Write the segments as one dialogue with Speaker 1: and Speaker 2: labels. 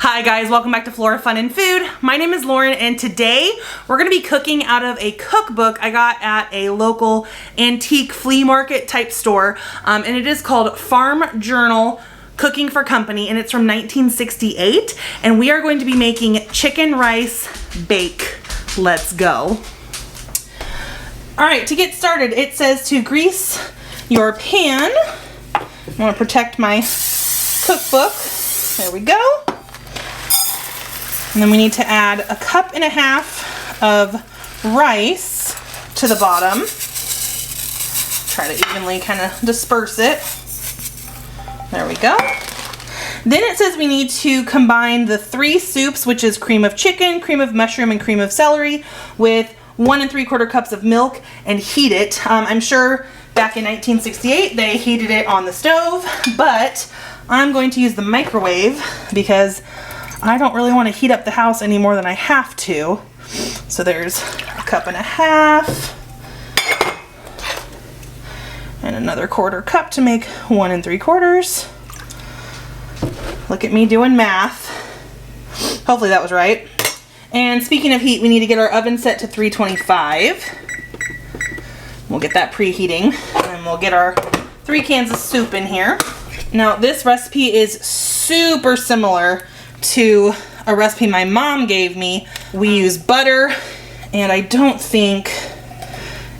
Speaker 1: Hi guys, welcome back to Flora Fun and Food. My name is Lauren and today we're gonna be cooking out of a cookbook I got at a local antique flea market type store. And it is called Farm Journal Cooking for Company, and it's from 1968. And we are going to be making chicken rice bake. Let's go. All right, to get started, it says to grease your pan. I wanna protect my cookbook. There we go. And then we need to add 1.5 cups of rice to the bottom. Try to evenly kind of disperse it. There we go. Then it says we need to combine the 3 soups, which is cream of chicken, cream of mushroom, and cream of celery, with 1 3/4 cups of milk and heat it. I'm sure back in 1968 they heated it on the stove, but I'm going to use the microwave because I don't really want to heat up the house any more than I have to. So there's 1.5 cups and another 1/4 cup to make 1 3/4. Look at me doing math. Hopefully that was right. And speaking of heat, we need to get our oven set to 325. We'll get that preheating, and we'll get our 3 cans of soup in here. Now this recipe is super similar to a recipe my mom gave me. We use butter, and I don't think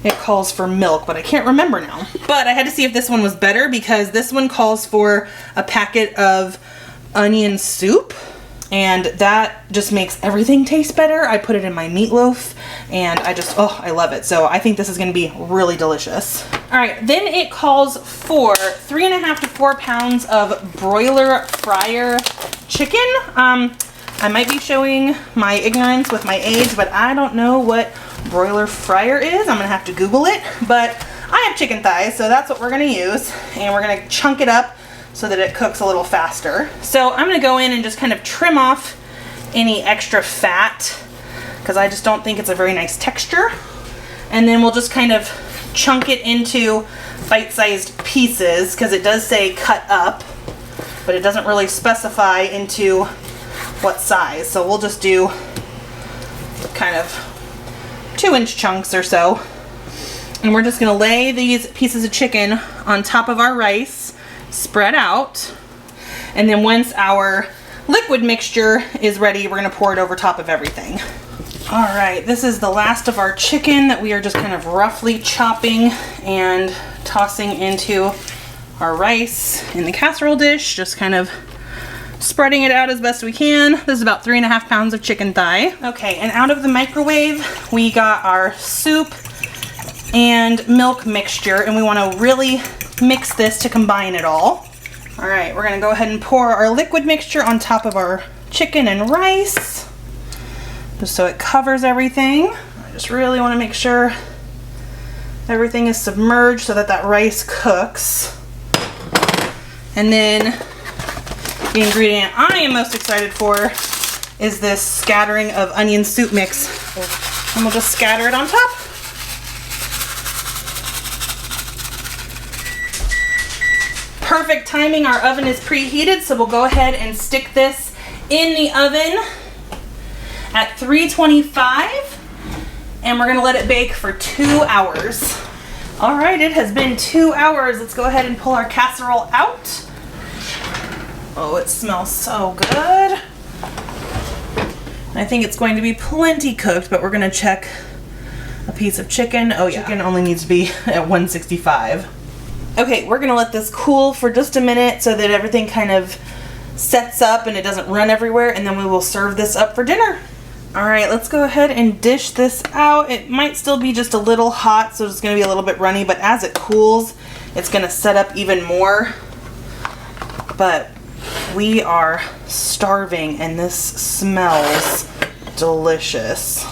Speaker 1: it calls for milk, but I can't remember now. But I had to see if this one was better because this one calls for a packet of onion soup, and that just makes everything taste better. I put it in my meatloaf, and I love it. So I think this is gonna be really delicious. All right, then it calls for 3.5 to 4 pounds of broiler fryer chicken. I might be showing my ignorance with my age, but I don't know what broiler fryer is. I'm gonna have to Google it, but I have chicken thighs, so that's what we're gonna use, and we're gonna chunk it up so that it cooks a little faster. So I'm gonna go in and just kind of trim off any extra fat because I just don't think it's a very nice texture. And then we'll just kind of chunk it into bite-sized pieces because it does say cut up, but it doesn't really specify into what size. So we'll just do kind of 2-inch chunks or so. And we're just gonna lay these pieces of chicken on top of our rice, spread out. And then once our liquid mixture is ready, we're gonna pour it over top of everything. All right, this is the last of our chicken that we are just kind of roughly chopping and tossing into our rice in the casserole dish, just kind of spreading it out as best we can. This is about 3.5 pounds of chicken thigh. Okay, and out of the microwave, we got our soup and milk mixture, and we wanna really mix this to combine it all. All right, we're gonna go ahead and pour our liquid mixture on top of our chicken and rice, just so it covers everything. I just really wanna make sure everything is submerged so that that rice cooks. And then the ingredient I am most excited for is this scattering of onion soup mix. And we'll just scatter it on top. Perfect timing, our oven is preheated, so we'll go ahead and stick this in the oven at 325, and we're gonna let it bake for 2 hours. All right, it has been 2 hours. Let's go ahead and pull our casserole out. Oh, it smells so good. I think it's going to be plenty cooked, but we're gonna check a piece of chicken. Oh yeah, chicken only needs to be at 165. Okay, we're gonna let this cool for just a minute so that everything kind of sets up and it doesn't run everywhere, and then we will serve this up for dinner. All right, let's go ahead and dish this out. It might still be just a little hot, so it's gonna be a little bit runny, but as it cools, it's gonna set up even more. But we are starving, and this smells delicious.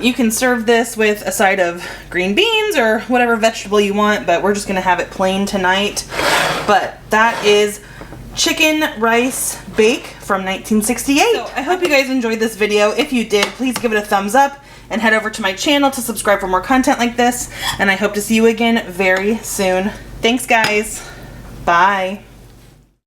Speaker 1: You can serve this with a side of green beans or whatever vegetable you want, but we're just gonna have it plain tonight. But that is chicken rice bake from 1968. So I hope you guys enjoyed this video. If you did, please give it a thumbs up and head over to my channel to subscribe for more content like this. And I hope to see you again very soon. Thanks, guys. Bye.